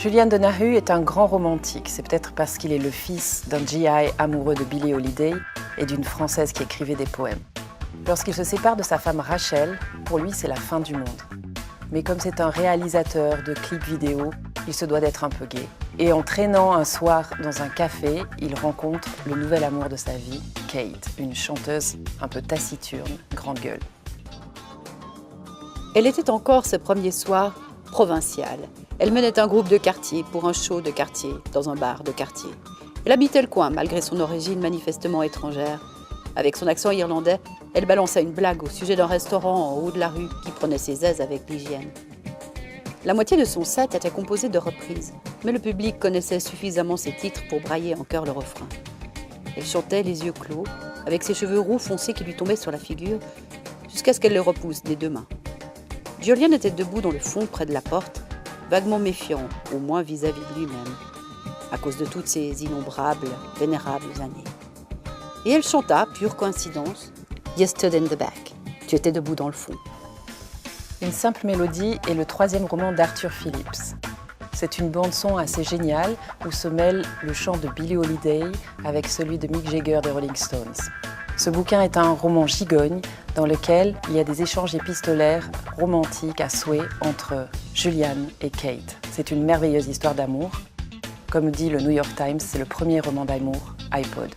Julian Donahue est un grand romantique. C'est peut-être parce qu'il est le fils d'un GI amoureux de Billie Holiday et d'une Française qui écrivait des poèmes. Lorsqu'il se sépare de sa femme Rachel, pour lui, c'est la fin du monde. Mais comme c'est un réalisateur de clips vidéo, il se doit d'être un peu gai. Et en traînant un soir dans un café, il rencontre le nouvel amour de sa vie, Kate, une chanteuse un peu taciturne, grande gueule. Elle était encore ce premier soir provinciale. Elle menait un groupe de quartier pour un show de quartier dans un bar de quartier. Elle habitait le coin malgré son origine manifestement étrangère. Avec son accent irlandais, elle balançait une blague au sujet d'un restaurant en haut de la rue qui prenait ses aises avec l'hygiène. La moitié de son set était composée de reprises, mais le public connaissait suffisamment ses titres pour brailler en chœur le refrain. Elle chantait les yeux clos, avec ses cheveux roux foncés qui lui tombaient sur la figure, jusqu'à ce qu'elle le repousse des deux mains. Julian était debout dans le fond près de la porte, vaguement méfiant, au moins vis-à-vis de lui-même, à cause de toutes ces innombrables, vénérables années. Et elle chanta, pure coïncidence, « You stood in the back ». Tu étais debout dans le fond. Une simple mélodie est le troisième roman d'Arthur Phillips. C'est une bande-son assez géniale où se mêle le chant de Billie Holiday avec celui de Mick Jagger des Rolling Stones. Ce bouquin est un roman gigogne dans lequel il y a des échanges épistolaires romantiques à souhait entre Julian et Kate. C'est une merveilleuse histoire d'amour. Comme dit le New York Times, c'est le premier roman d'amour iPod.